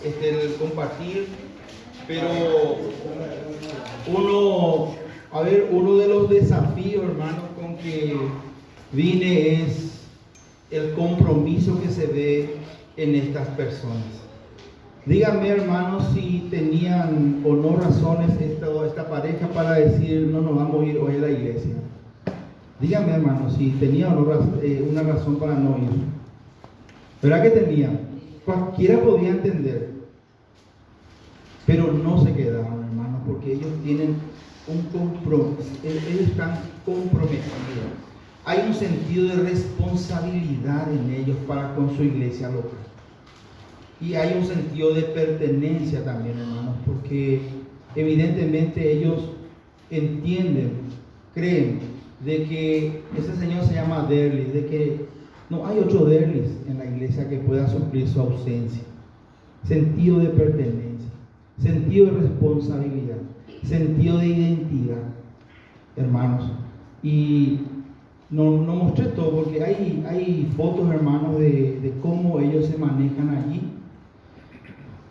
el compartir, pero uno de los desafíos, hermanos, con que vine es el compromiso que se ve en estas personas. Díganme, hermanos, si tenían o no razones esta pareja para decir no nos vamos a ir hoy a la iglesia. Díganme, hermanos, si tenía o no una razón para no ir. ¿Verdad que tenían? Cualquiera podía entender, pero no se quedaron, hermanos, porque ellos tienen un compromiso, ellos están comprometidos. Hay un sentido de responsabilidad en ellos para con su iglesia local. Y hay un sentido de pertenencia también, hermanos, porque evidentemente ellos entienden, creen de que ese Señor se llama Derlis, de que no hay otro Derlis en la iglesia que pueda suplir su ausencia. Sentido de pertenencia, sentido de responsabilidad, sentido de identidad, hermanos. Y no mostré todo porque hay fotos, hermanos, de cómo ellos se manejan allí.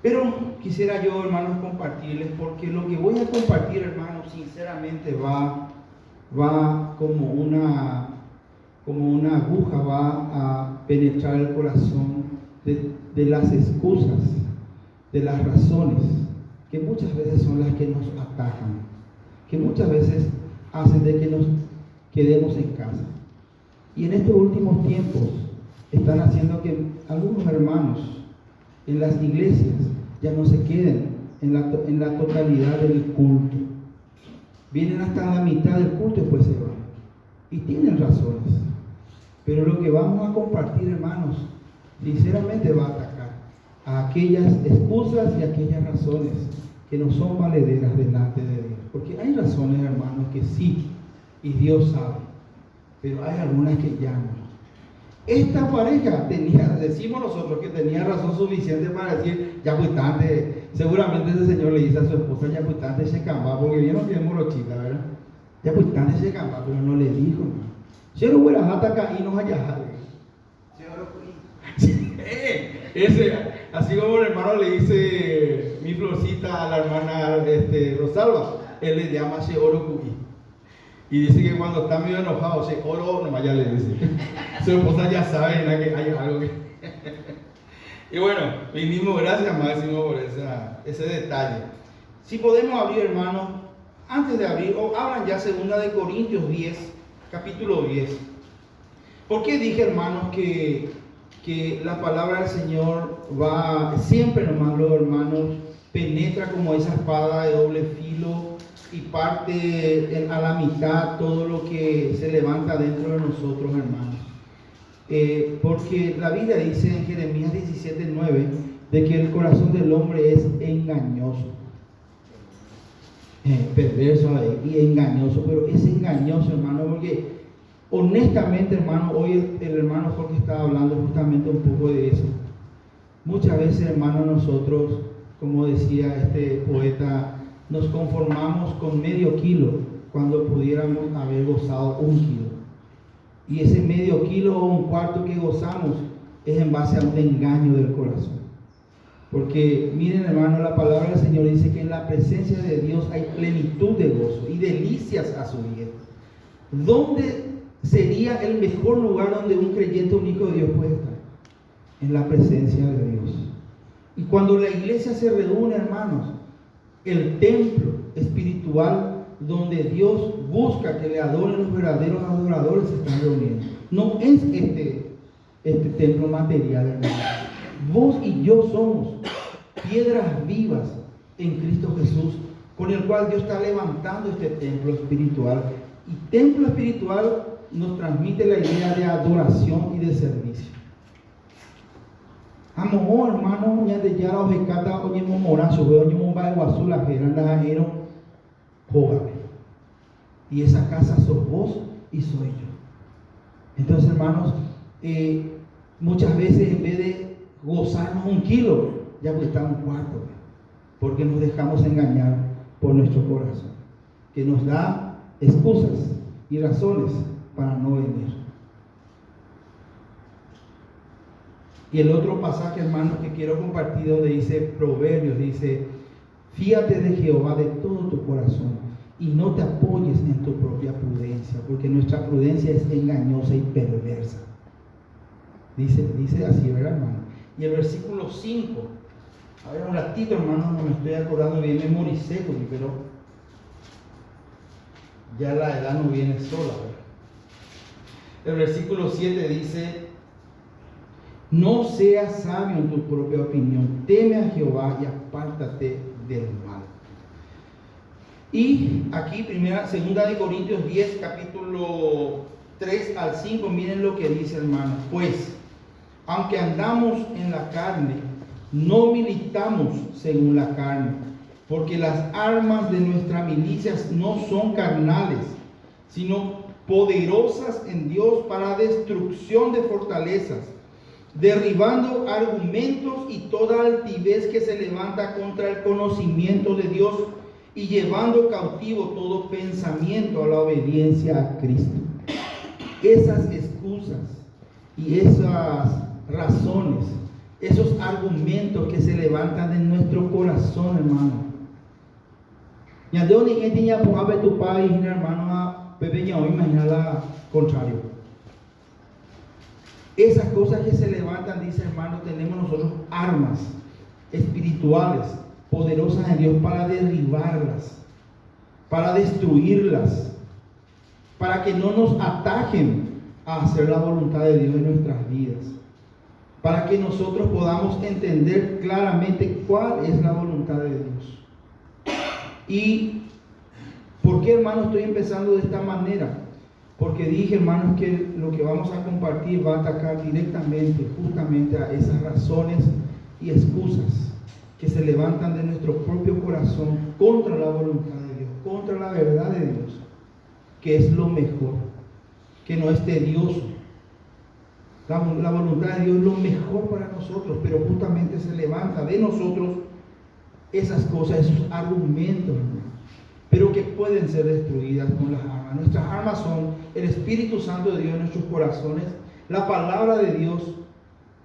Pero quisiera yo, hermanos, compartirles, porque lo que voy a compartir, hermanos, sinceramente va como una aguja, va a penetrar el corazón de las excusas, de las razones, que muchas veces son las que nos atacan, que muchas veces hacen de que nos quedemos en casa. Y en estos últimos tiempos están haciendo que algunos hermanos en las iglesias ya no se queden en la totalidad del culto. Vienen hasta la mitad del culto y después se van. Y tienen razones. Pero lo que vamos a compartir, hermanos, sinceramente va a atacar a aquellas excusas y aquellas razones que no son valederas delante de Dios. Porque hay razones, hermanos, que sí, y Dios sabe, pero hay algunas que ya no. Esta pareja decimos nosotros que tenía razón suficiente para decir, ya pues tanto, seguramente ese señor le dice a su esposa, ya pues tanto ese camba, porque vieron que es morochita, ¿verdad? Ya pues tanto ese camba, pero no le dijo, hermano. Si no hubiera ataca y nos haya ese, así como el hermano le dice mi florcita a la hermana Rosalba, él le llama ese oro cuí. Y dice que cuando está medio enojado, ese oro, nomás ya le dice. Su esposa ya sabe que hay algo que. Y bueno, vinimos, gracias Máximo por ese detalle. Si podemos abrir, hermanos, antes de abrir, o abran ya 2 de Corintios 10, capítulo 10. ¿Por qué dije, hermanos, que la palabra del Señor va siempre, nomás los hermanos, penetra como esa espada de doble filo y parte a la mitad todo lo que se levanta dentro de nosotros, hermanos? Porque la Biblia dice en Jeremías 17:9 de que el corazón del hombre es engañoso, perverso y engañoso, pero es engañoso, hermano, porque honestamente, hermano, hoy el hermano Jorge estaba hablando justamente un poco de eso. Muchas veces, hermano, nosotros, como decía este poeta, nos conformamos con medio kilo cuando pudiéramos haber gozado 1 kilo. Y ese medio kilo o 1/4 que gozamos es en base a un engaño del corazón. Porque miren, hermano, la palabra del Señor dice que en la presencia de Dios hay plenitud de gozo y delicias a su diestra. ¿Dónde sería el mejor lugar donde un creyente, un hijo de Dios puede estar? En la presencia de Dios. Y cuando la iglesia se reúne, hermanos, el templo espiritual donde Dios busca que le adoren los verdaderos adoradores se están reuniendo. No es este templo material, hermano. Vos y yo somos piedras vivas en Cristo Jesús, con el cual Dios está levantando este templo espiritual. Y templo espiritual nos transmite la idea de adoración y de servicio. Amo, hermano, ya de ya os escata, oye, morazo, veo, oye, un baile azul, la geranda, y esa casa sos vos y soy yo. Entonces, hermanos, muchas veces en vez de gozarnos 1 kilo, ya pues está 1/4, porque nos dejamos engañar por nuestro corazón, que nos da excusas y razones para no venir. Y el otro pasaje, hermanos, que quiero compartir, donde dice Proverbios, dice: fíate de Jehová de todo tu corazón y no te apoyes en tu propia prudencia, porque nuestra prudencia es engañosa y perversa. Dice así, ¿verdad, hermano? Y el versículo 5, a ver un ratito, hermano, no me estoy acordando bien, memoricé, pero ya la edad no viene sola, ¿verdad? El versículo 7 dice: no seas sabio en tu propia opinión, teme a Jehová y apártate del mal. Y aquí, segunda de Corintios 10, capítulo 3 al 5, miren lo que dice, hermanos. Pues, aunque andamos en la carne, no militamos según la carne, porque las armas de nuestras milicias no son carnales, sino poderosas en Dios para destrucción de fortalezas, derribando argumentos y toda altivez que se levanta contra el conocimiento de Dios, y llevando cautivo todo pensamiento a la obediencia a Cristo. Esas excusas y esas razones, esos argumentos que se levantan en nuestro corazón, hermano. Y a Dios ni que tenía por haber tu padre y hermano a pequeña hoy mañana contrario. Esas cosas que se levantan, dice hermano, tenemos nosotros armas espirituales poderosas en Dios para derribarlas, para destruirlas, para que no nos atajen a hacer la voluntad de Dios en nuestras vidas, para que nosotros podamos entender claramente cuál es la voluntad de Dios. ¿Y por qué, hermanos, estoy empezando de esta manera? Porque dije, hermanos, que lo que vamos a compartir va a atacar directamente, justamente a esas razones y excusas que se levantan de nuestro propio corazón contra la voluntad de Dios, contra la verdad de Dios, que es lo mejor, que no es tedioso. La voluntad de Dios es lo mejor para nosotros, pero justamente se levanta de nosotros esas cosas, esos argumentos, pero que pueden ser destruidas con las armas. Nuestras armas son el Espíritu Santo de Dios en nuestros corazones, la palabra de Dios,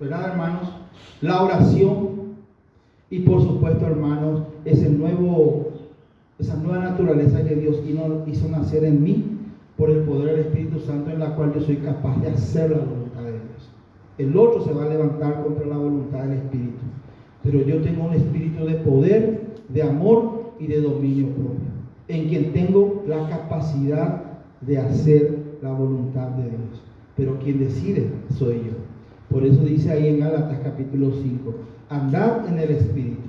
¿verdad, hermanos? La oración y, por supuesto, hermanos, esa nueva naturaleza que Dios hizo nacer en mí por el poder del Espíritu Santo, en la cual yo soy capaz de hacer la voluntad de Dios. El otro se va a levantar contra la voluntad del Espíritu, pero yo tengo un espíritu de poder, de amor y de dominio propio, en quien tengo la capacidad de hacer la voluntad de Dios. Pero quien decide soy yo. Por eso dice ahí en Gálatas capítulo 5, andad en el Espíritu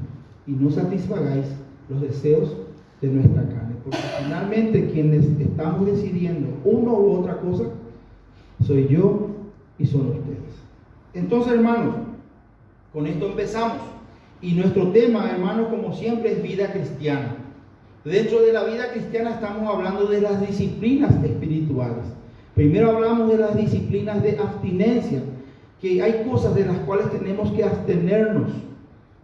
y no satisfagáis los deseos de nuestra carne. Porque finalmente quienes estamos decidiendo una u otra cosa, soy yo y son ustedes. Entonces, hermanos, con esto empezamos. Y nuestro tema, hermanos, como siempre, es vida cristiana. Dentro de la vida cristiana estamos hablando de las disciplinas espirituales. Primero hablamos de las disciplinas de abstinencia, que hay cosas de las cuales tenemos que abstenernos.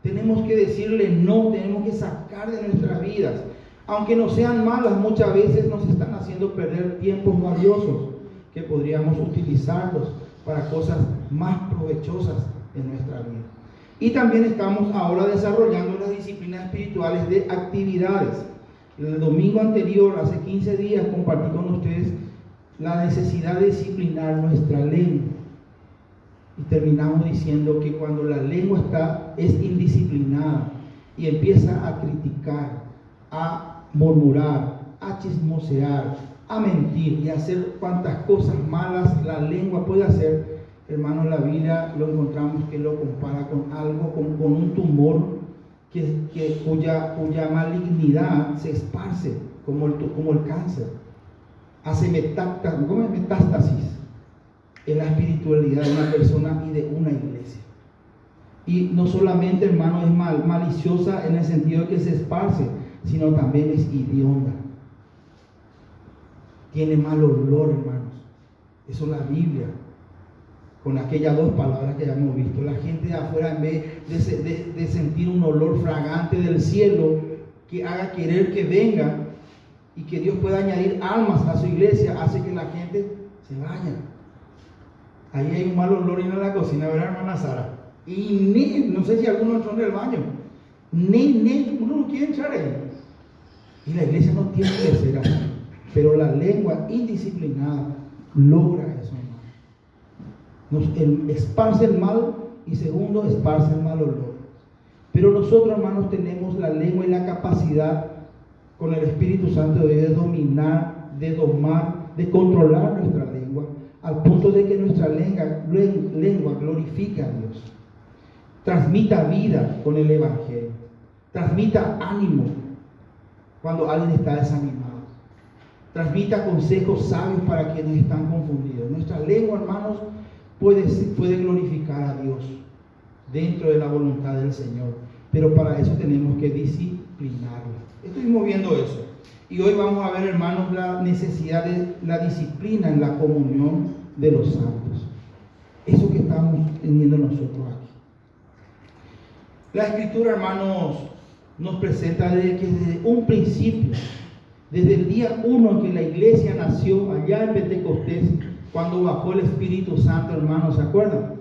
Tenemos que decirle no, tenemos que sacar de nuestras vidas. Aunque no sean malas, muchas veces nos están haciendo perder tiempos valiosos que podríamos utilizarlos para cosas más provechosas en nuestra vida. Y también estamos ahora desarrollando las disciplinas espirituales de actividades. El domingo anterior, hace 15 días, compartí con ustedes la necesidad de disciplinar nuestra lengua. Y terminamos diciendo que cuando la lengua es indisciplinada y empieza a criticar, a murmurar, a chismosear, a mentir y a hacer cuantas cosas malas la lengua puede hacer, hermanos, la Biblia lo encontramos que lo compara con algo, con un tumor cuya malignidad se esparce como el cáncer. Hace metástasis en la espiritualidad de una persona y de una iglesia. Y no solamente, hermano, es maliciosa en el sentido de que se esparce, sino también es hedionda. Tiene mal olor, hermanos. Eso es la Biblia. Con aquellas dos palabras que ya hemos visto. La gente de afuera, en vez de sentir un olor fragante del cielo que haga querer que venga y que Dios pueda añadir almas a su iglesia, hace que la gente se vaya. Ahí hay un mal olor en la cocina, ¿verdad, hermana Sara? Y no sé si alguno entró en el baño. Uno no quiere entrar ahí. Y la iglesia no tiene que ser así. Pero la lengua indisciplinada logra eso, hermano. Esparce el mal y segundo, esparce el mal olor. Pero nosotros, hermanos, tenemos la lengua y la capacidad con el Espíritu Santo de dominar, de domar, de controlar nuestra lengua, al punto de que nuestra lengua glorifica a Dios. Transmita vida con el Evangelio. Transmita ánimo cuando alguien está desanimado. Transmita consejos sabios para quienes están confundidos. Nuestra lengua, hermanos, puede glorificar a Dios dentro de la voluntad del Señor. Pero para eso tenemos que disciplinarla. Estuvimos viendo eso. Y hoy vamos a ver, hermanos, la necesidad de la disciplina en la comunión de los santos. Eso que estamos teniendo nosotros aquí. La Escritura, hermanos, nos presenta desde un principio, desde el día 1 en que la iglesia nació allá en Pentecostés, cuando bajó el Espíritu Santo, hermanos, ¿se acuerdan?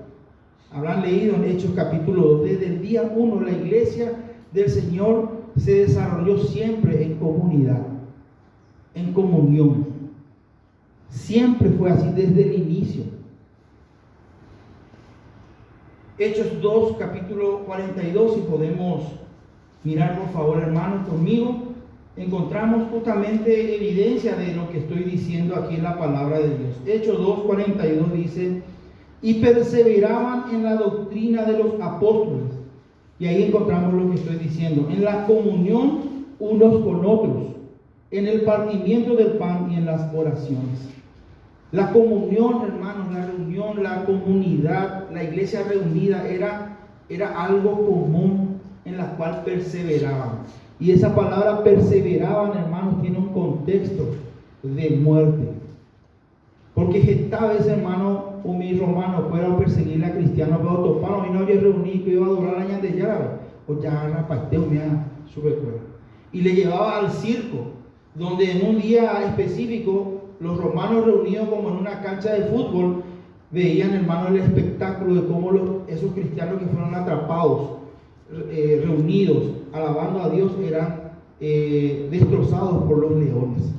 Habrán leído en Hechos capítulo 2, desde el día 1 la iglesia del Señor se desarrolló siempre en comunidad, en comunión. Siempre fue así desde el inicio. Hechos 2, capítulo 42, si podemos mirar por favor, hermanos, conmigo, encontramos justamente evidencia de lo que estoy diciendo aquí en la palabra de Dios. Hechos 2, 42 dice: y perseveraban en la doctrina de los apóstoles. Y ahí encontramos lo que estoy diciendo, en la comunión unos con otros, en el partimiento del pan y en las oraciones. La comunión, hermanos, la reunión, la comunidad, la iglesia reunida era algo común en la cual perseveraban. Y esa palabra perseveraban, hermanos, tiene un contexto de muerte. Porque esta vez, hermano, mi romano, fueron perseguir a cristianos, pero toparon y no había reunido que iba a durar años de ya, o ya rapateo, mira, sube cuerda. Y le llevaba al circo, donde en un día específico, los romanos reunidos como en una cancha de fútbol, veían, hermano, el espectáculo de cómo esos cristianos que fueron atrapados, reunidos, alabando a Dios, eran destrozados por los leones.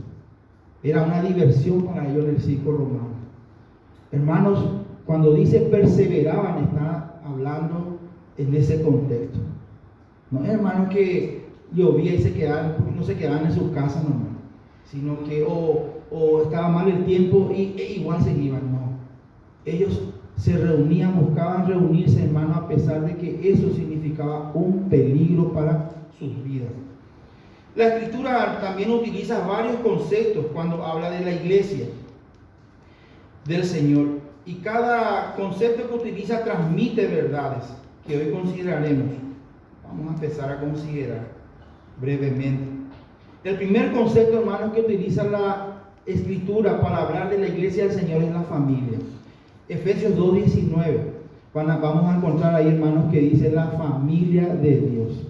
Era una diversión para ellos en el circo romano. Hermanos, cuando dice perseveraban, está hablando en ese contexto. No es, hermanos, que llovía y no se quedaban en sus casas nomás, sino que o estaba mal el tiempo e igual se iban. No, ellos se reunían, buscaban reunirse, hermano, a pesar de que eso significaba un peligro para sus vidas. La Escritura también utiliza varios conceptos cuando habla de la iglesia del Señor, y cada concepto que utiliza transmite verdades que hoy consideraremos. Vamos a empezar a considerar brevemente. El primer concepto, hermanos, que utiliza la Escritura para hablar de la iglesia del Señor es la familia. Efesios 2:19. Vamos a encontrar ahí, hermanos, que dice la familia de Dios.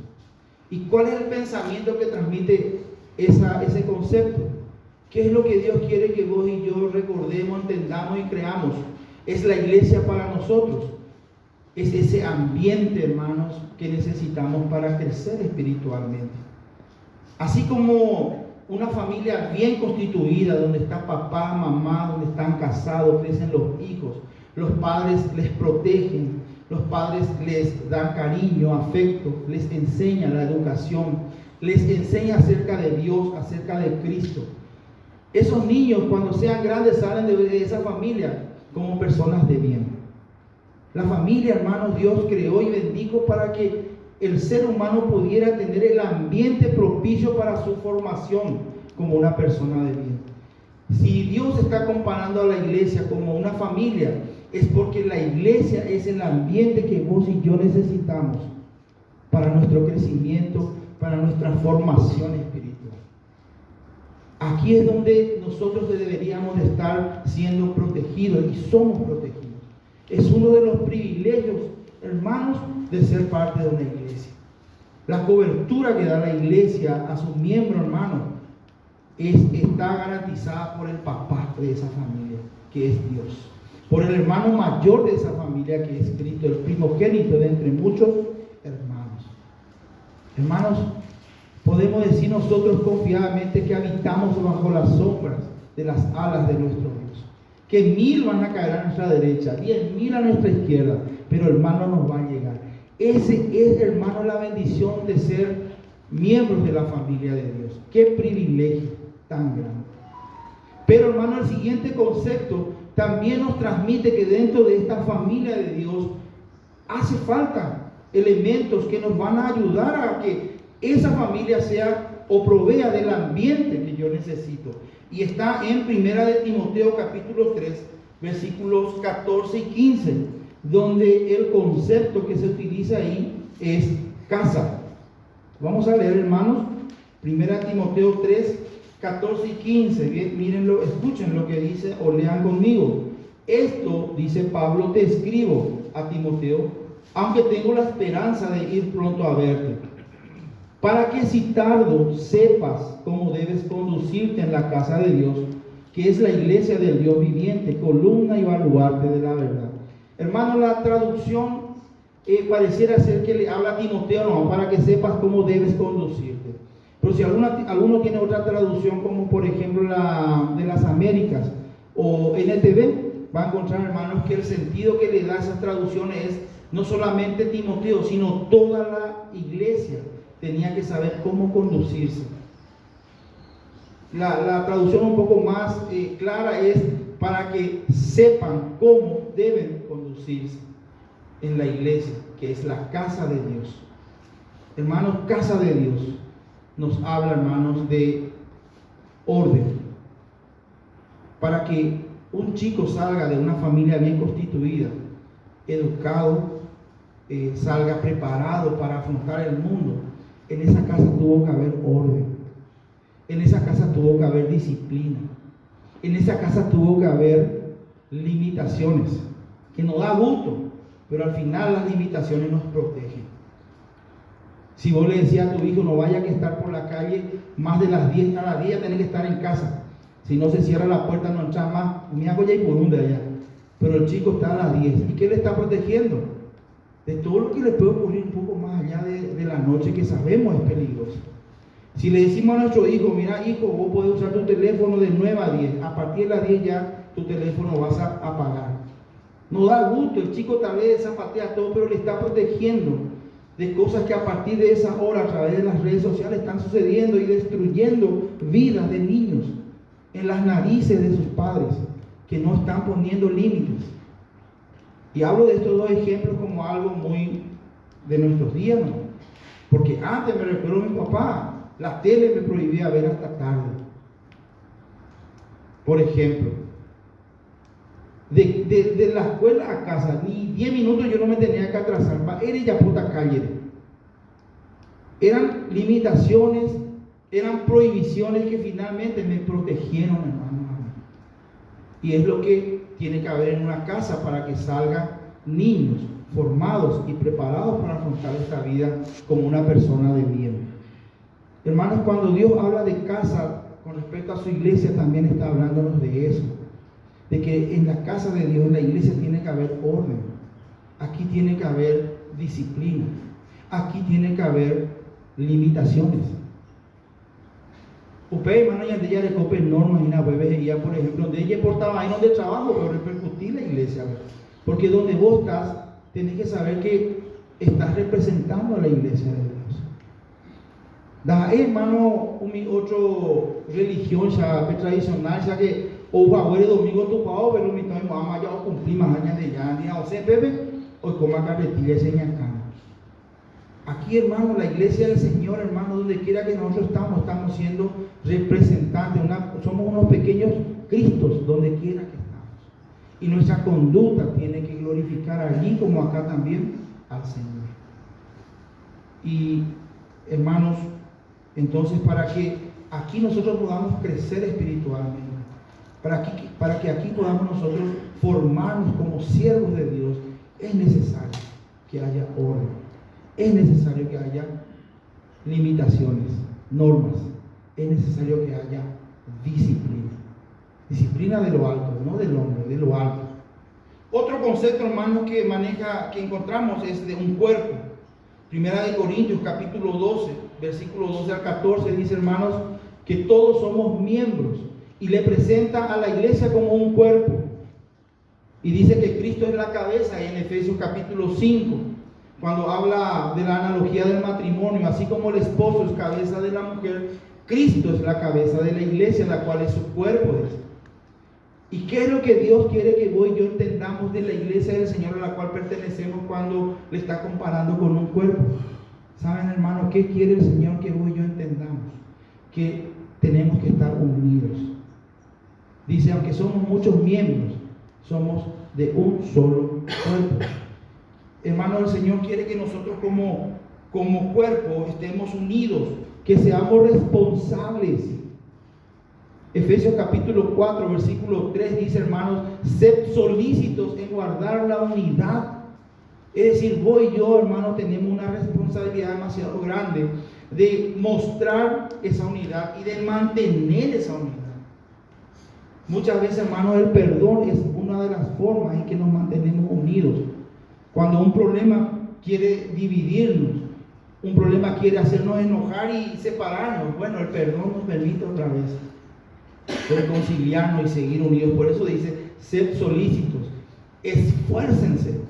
¿Y cuál es el pensamiento que transmite ese concepto? ¿Qué es lo que Dios quiere que vos y yo recordemos, entendamos y creamos? Es la iglesia para nosotros. Es ese ambiente, hermanos, que necesitamos para crecer espiritualmente. Así como una familia bien constituida, donde está papá, mamá, donde están casados, crecen los hijos, los padres les protegen, los padres les dan cariño, afecto, les enseñan la educación, les enseña acerca de Dios, acerca de Cristo. Esos niños, cuando sean grandes, salen de esa familia como personas de bien. La familia, hermanos, Dios creó y bendijo para que el ser humano pudiera tener el ambiente propicio para su formación como una persona de bien. Si Dios está comparando a la iglesia como una familia, es porque la iglesia es el ambiente que vos y yo necesitamos para nuestro crecimiento, para nuestra formación espiritual. Aquí es donde nosotros deberíamos de estar siendo protegidos, y somos protegidos. Es uno de los privilegios, hermanos, de ser parte de una iglesia. La cobertura que da la iglesia a sus miembros, hermanos, está garantizada por el papá de esa familia, que es Dios. por el hermano mayor de esa familia, que es Cristo, el primogénito de entre muchos hermanos. Hermanos, podemos decir nosotros confiadamente que habitamos bajo las sombras de las alas de nuestro Dios, que 1000 van a caer a nuestra derecha, 10.000 a nuestra izquierda, pero hermano nos va a llegar. Ese es, hermano, la bendición de ser miembros de la familia de Dios. Qué privilegio tan grande. Pero hermano, el siguiente concepto también nos transmite que dentro de esta familia de Dios hace falta elementos que nos van a ayudar a que esa familia sea o provea del ambiente que yo necesito. Y está en 1 de Timoteo capítulo 3, versículos 14 y 15, donde el concepto que se utiliza ahí es casa. Vamos a leer, hermanos, 1 Timoteo 3, 14 y 15. Bien, mírenlo, escuchen lo que dice o lean conmigo. Esto, dice Pablo, te escribo a Timoteo, aunque tengo la esperanza de ir pronto a verte, para que si tardo sepas cómo debes conducirte en la casa de Dios, que es la iglesia del Dios viviente, columna y baluarte de la verdad. Hermano, la traducción pareciera ser que le habla a Timoteo, no, para que sepas cómo debes conducirte. Pero si alguno tiene otra traducción, como por ejemplo la de las Américas o NTV, va a encontrar, hermanos, que el sentido que le da a esas traducciones es no solamente Timoteo, sino toda la iglesia tenía que saber cómo conducirse. La traducción un poco más clara es para que sepan cómo deben conducirse en la iglesia, que es la casa de Dios. Hermanos, casa de Dios nos habla, hermanos, de orden. Para que un chico salga de una familia bien constituida, educado, salga preparado para afrontar el mundo, en esa casa tuvo que haber orden. En esa casa tuvo que haber disciplina. En esa casa tuvo que haber limitaciones, que nos da gusto, pero al final las limitaciones nos protegen. Si vos le decías a tu hijo, no vaya a estar por la calle más de las 10, a las 10 tenés que estar en casa. Si no se cierra la puerta, no entra más. Me hago ya y por un de allá. Pero el chico está a las 10. ¿Y qué le está protegiendo? De todo lo que le puede ocurrir un poco más allá de la noche, que sabemos es peligroso. Si le decimos a nuestro hijo, mira hijo, vos podés usar tu teléfono de 9 a 10, a partir de las 10 ya tu teléfono vas a apagar. No da gusto, el chico tal vez zapatea todo, pero le está protegiendo de cosas que a partir de esa hora, a través de las redes sociales, están sucediendo y destruyendo vidas de niños en las narices de sus padres, que no están poniendo límites. Y hablo de estos dos ejemplos como algo muy de nuestros días, ¿no? Porque antes me recuerdo a mi papá, la tele me prohibía ver hasta tarde. Por ejemplo, de la escuela a casa, ni 10 minutos yo no me tenía que atrasar. Era ya puta calle. Eran limitaciones, eran prohibiciones que finalmente me protegieron, hermano. Y es lo que tiene que haber en una casa para que salgan niños formados y preparados para afrontar esta vida como una persona de bien. Hermanos, cuando Dios habla de casa con respecto a su iglesia, también está hablándonos de eso. De que en la casa de Dios, en la iglesia, tiene que haber orden. Aquí tiene que haber disciplina. Aquí tiene que haber limitaciones. Usted, hermano, ya de ella le copen normas y nada, pues veía, por ejemplo, donde ella portaba ahí donde trabajo, pero repercutir la iglesia, ¿verdad? Porque donde vos estás, tenés que saber que estás representando a la iglesia de Dios. Da, hermano, otro religión ya tradicional, ya que o va el domingo tu pavo, pero mi mamá ya cumplí más años de ya, ni a usted bebe, hoy coma carretilla y señacana. Aquí, hermano, la iglesia del Señor, hermano, donde quiera que nosotros estamos siendo representantes, somos unos pequeños Cristos, donde quiera que estamos. Y nuestra conducta tiene que glorificar allí como acá también al Señor. Y, hermanos, entonces para que aquí nosotros podamos crecer espiritualmente, para que aquí podamos nosotros formarnos como siervos de Dios, es necesario que haya orden. Es necesario que haya limitaciones, normas. Es necesario que haya disciplina. Disciplina de lo alto, no del hombre, de lo alto. Otro concepto, hermanos, que encontramos es de un cuerpo. Primera de Corintios, capítulo 12, versículo 12 al 14, dice, hermanos, que todos somos miembros y le presenta a la iglesia como un cuerpo. Y dice que Cristo es la cabeza en Efesios capítulo 5, cuando habla de la analogía del matrimonio, así como el esposo es cabeza de la mujer, Cristo es la cabeza de la iglesia, la cual es su cuerpo. ¿Y qué es lo que Dios quiere que vos y yo entendamos de la iglesia del Señor a la cual pertenecemos cuando le está comparando con un cuerpo? ¿Saben, hermano, qué quiere el Señor que vos y yo entendamos? Que tenemos que estar unidos. Dice, aunque somos muchos miembros, somos de un solo cuerpo. Hermano, el Señor quiere que nosotros como cuerpo estemos unidos, que seamos responsables. Efesios capítulo 4, versículo 3 dice, hermanos, sed solícitos en guardar la unidad. Es decir, vos y yo, hermanos, tenemos una responsabilidad demasiado grande de mostrar esa unidad y de mantener esa unidad. Muchas veces, hermanos, el perdón es una de las formas en que nos mantenemos unidos. Cuando un problema quiere dividirnos, un problema quiere hacernos enojar y separarnos, bueno, el perdón nos permite otra vez reconciliarnos y seguir unidos. Por eso dice, sed solícitos, esfuércense.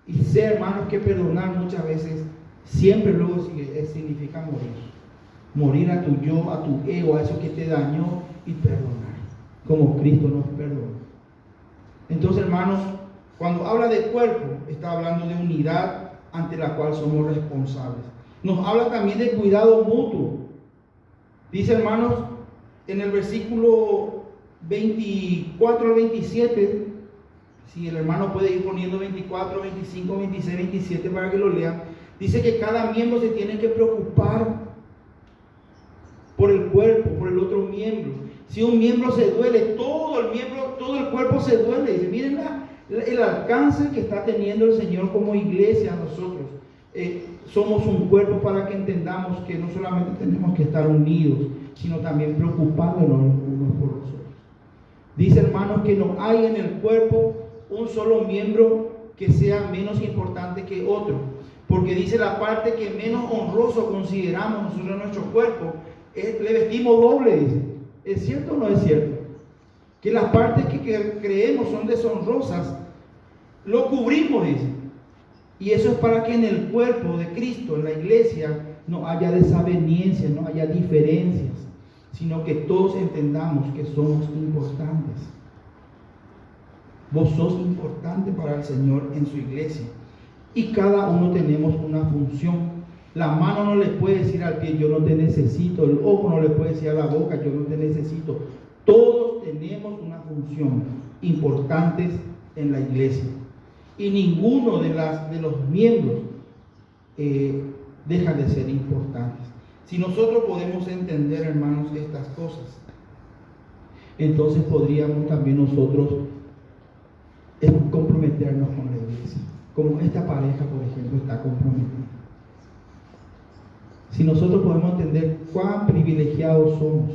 Y sé, hermanos, que perdonar muchas veces siempre luego significa morir a tu yo, a tu ego, a eso que te dañó, y perdonar como Cristo nos perdonó. Entonces, hermanos, cuando habla de cuerpo, está hablando de unidad ante la cual somos responsables. Nos habla también de cuidado mutuo. Dice, hermanos, en el versículo 24 al 27, si el hermano puede ir poniendo 24, 25, 26, 27 para que lo lean, dice que cada miembro se tiene que preocupar por el cuerpo, por el otro miembro. Si un miembro se duele, todo el cuerpo se duele. Dice, miren el alcance que está teniendo el Señor como iglesia a nosotros. Somos un cuerpo para que entendamos que no solamente tenemos que estar unidos, sino también preocupándonos unos por los otros. Dice, hermanos, que no hay en el cuerpo un solo miembro que sea menos importante que otro, porque dice la parte que menos honroso consideramos nosotros en nuestro cuerpo, le vestimos doble, dice. ¿Es cierto o no es cierto? Que las partes que creemos son deshonrosas, lo cubrimos, dice. Y eso es para que en el cuerpo de Cristo, en la iglesia, no haya desavenencias, no haya diferencias, sino que todos entendamos que somos importantes. Vos sos importante para el Señor en su iglesia. Y cada uno tenemos una función. La mano no le puede decir al pie, yo no te necesito. El ojo no le puede decir a la boca, yo no te necesito. Todos tenemos una función importante en la iglesia. Y ninguno de los miembros deja de ser importantes. Si nosotros podemos entender, hermanos, estas cosas, entonces podríamos también nosotros comprometernos con la iglesia, como esta pareja, por ejemplo, está comprometida. Si nosotros podemos entender cuán privilegiados somos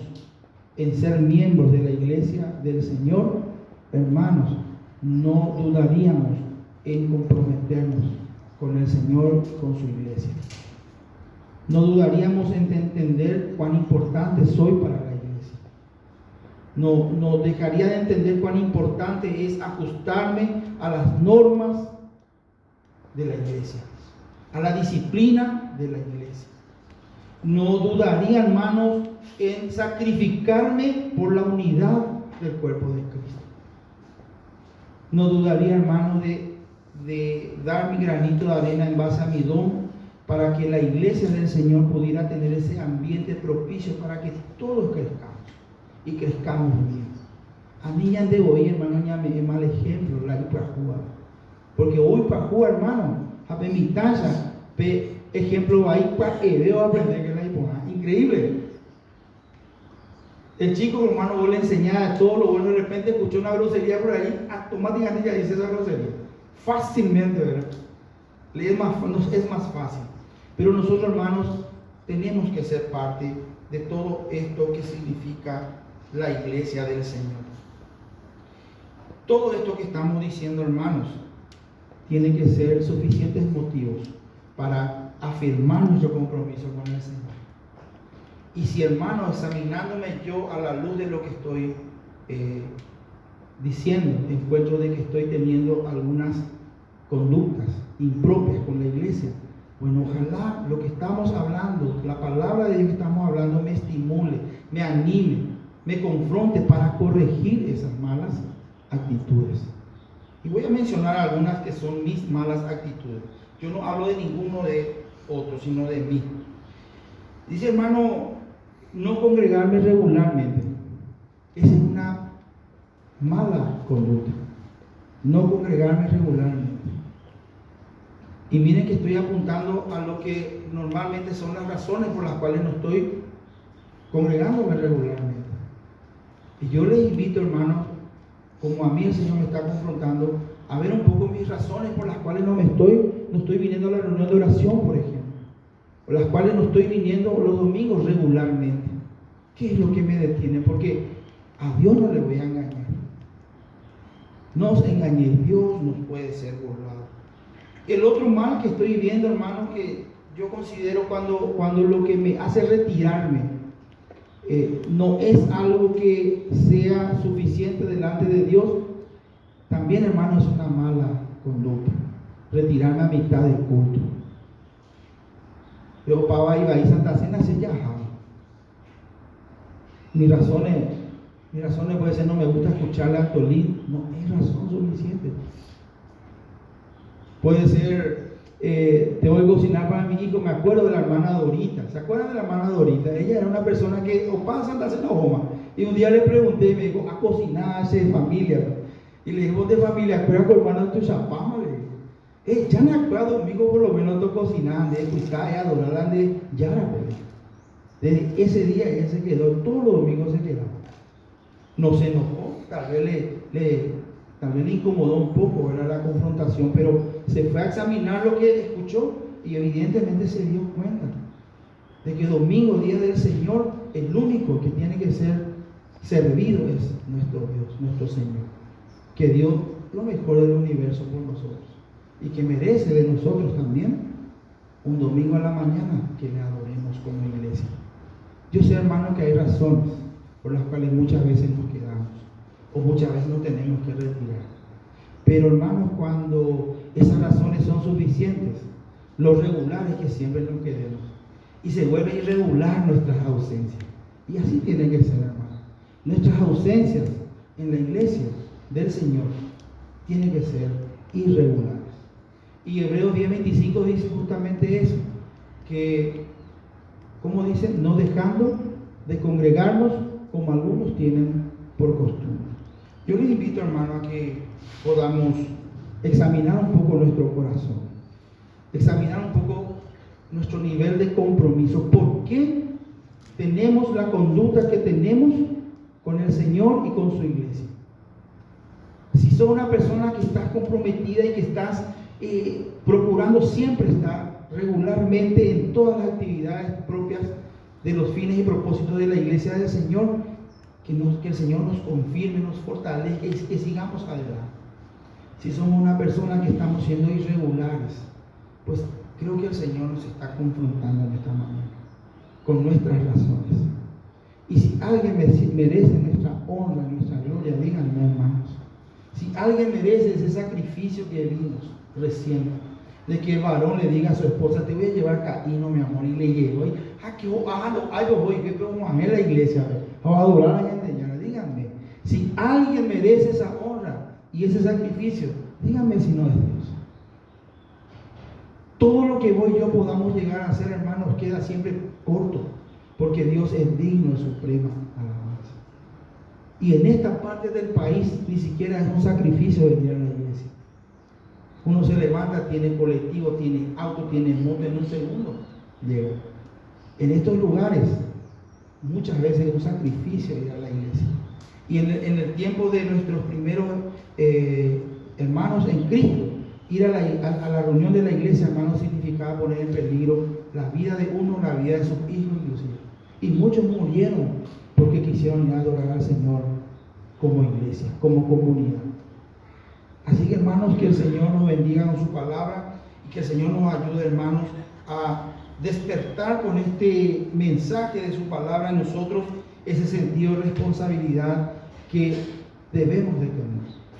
en ser miembros de la iglesia del Señor, hermanos, no dudaríamos en comprometernos con el Señor, con su iglesia. No dudaríamos en entender cuán importante soy para la iglesia. No dejaría de entender cuán importante es ajustarme a las normas de la iglesia, a la disciplina de la iglesia. No dudaría, hermanos, en sacrificarme por la unidad del cuerpo de Cristo. No dudaría, hermanos, de dar mi granito de arena en base a mi don para que la iglesia del Señor pudiera tener ese ambiente propicio para que todos crezcamos y crezcamos bien. A mí ya de hoy, hermano, ya me es mal ejemplo la para jugar. Porque hoy para jugar, hermano, a mi talla, ejemplo ahí para veo aprender que la hipoja. Increíble. El chico, hermano, vos le enseñaba todo lo bueno, de repente escuchó una grosería por ahí, automáticamente ya dice esa grosería. Fácilmente, ¿verdad? Es más fácil. Pero nosotros, hermanos, tenemos que ser parte de todo esto que significa la iglesia del Señor. Todo esto que estamos diciendo, hermanos, tiene que ser suficientes motivos para afirmar nuestro compromiso con el Señor. Y si, hermano, examinándome yo a la luz de lo que estoy diciendo, encuentro de que estoy teniendo algunas conductas impropias con la iglesia, bueno, ojalá lo que estamos hablando, la palabra de Dios que estamos hablando, me estimule, me anime, me confronte para corregir esas malas actitudes. Y voy a mencionar algunas que son mis malas actitudes. Yo no hablo de ninguno de otros, sino de mí. Dice, hermano, no congregarme regularmente. Esa es una mala conducta. No congregarme regularmente. Y miren que estoy apuntando a lo que normalmente son las razones por las cuales no estoy congregándome regularmente. Y yo les invito, hermanos, como a mí el Señor me está confrontando, a ver un poco mis razones por las cuales no estoy viniendo a la reunión de oración, por ejemplo, por las cuales no estoy viniendo los domingos regularmente. ¿Qué es lo que me detiene? Porque a Dios no le voy a engañar. No os engañéis, Dios no puede ser burlado. El otro mal que estoy viendo, hermano, que yo considero cuando lo que me hace retirarme no es algo que sea suficiente delante de Dios, también, hermano, es una mala conducta. Retirarme a mitad del culto. Yo para iba a Santa Cena se ya. Mis razones puede ser no me gusta escucharle a Antolín, no es razón suficiente. Puede ser, tengo que cocinar para mi hijo, me acuerdo de la hermana Dorita. ¿Se acuerdan de la hermana Dorita? Ella era una persona que o pasa Santa Cena o Joma. Y un día le pregunté y me dijo, a cocinarse de familia. Y le dije, vos de familia, ¿acuerdas con hermano tu chapama? Le dije, ya me acuerdo domingo por lo menos tú cocinando, de cuidar y adorar de Yara. Desde ese día ella se quedó, todos los domingos se quedaba. No se enojó, tal vez le incomodó un poco, era la confrontación, pero se fue a examinar lo que escuchó y evidentemente se dio cuenta de que domingo, día del Señor, el único que tiene que ser servido es nuestro Dios, nuestro Señor, que dio lo mejor del universo por nosotros y que merece de nosotros también un domingo a la mañana que le adoremos como iglesia. Yo sé, hermano, que hay razones por las cuales muchas veces nos quedamos o muchas veces nos tenemos que retirar. Pero, hermanos, cuando esas razones son suficientes, lo regular es que siempre nos quedemos y se vuelve irregular nuestras ausencias. Y así tiene que ser, hermano. Nuestras ausencias en la iglesia del Señor tienen que ser irregulares. Y Hebreos 10:25 dice justamente eso, que, como dice, no dejando de congregarnos como algunos tienen por costumbre. Yo les invito, hermano, a que podamos examinar un poco nuestro corazón, examinar un poco nuestro nivel de compromiso. ¿Por qué tenemos la conducta que tenemos con el Señor y con su iglesia? Si sos una persona que estás comprometida y que estás procurando siempre estar regularmente en todas las actividades propias de los fines y propósitos de la iglesia del Señor, que el Señor nos confirme, nos fortalezca y que sigamos adelante. Si somos una persona que estamos siendo irregulares, pues creo que el Señor nos está confrontando de esta manera, con nuestras razones. Y si alguien merece nuestra honra, nuestra gloria, díganme, hermanos. Si alguien merece ese sacrificio que vimos recién, de que el varón le diga a su esposa, te voy a llevar Caíno, mi amor, y le llevo, yo voy, que vamos a la iglesia, a adorar a la gente, díganme, si alguien merece esa honra y ese sacrificio, díganme si no es Dios. Todo lo que vos y yo podamos llegar a hacer, hermanos, queda siempre corto, porque Dios es digno de suprema alabanza. Y en esta parte del país ni siquiera es un sacrificio venir a la iglesia. Uno se levanta, tiene colectivo, tiene auto, tiene moto, en un segundo llega. En estos lugares muchas veces es un sacrificio ir a la iglesia. Y en el tiempo de nuestros primeros hermanos en Cristo, ir a la reunión de la iglesia, hermanos, significaba poner en peligro la vida de uno, la vida de sus hijos inclusive. Y muchos murieron porque quisieron ir a adorar al Señor como iglesia, como comunidad. Así que hermanos, que el Señor nos bendiga con su palabra y que el Señor nos ayude, hermanos, a despertar con este mensaje de su palabra en nosotros ese sentido de responsabilidad que debemos de tener,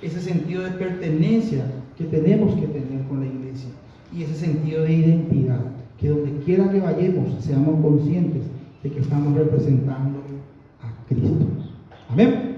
ese sentido de pertenencia que tenemos que tener con la iglesia y ese sentido de identidad, que donde quiera que vayamos seamos conscientes de que estamos representando a Cristo. Amén.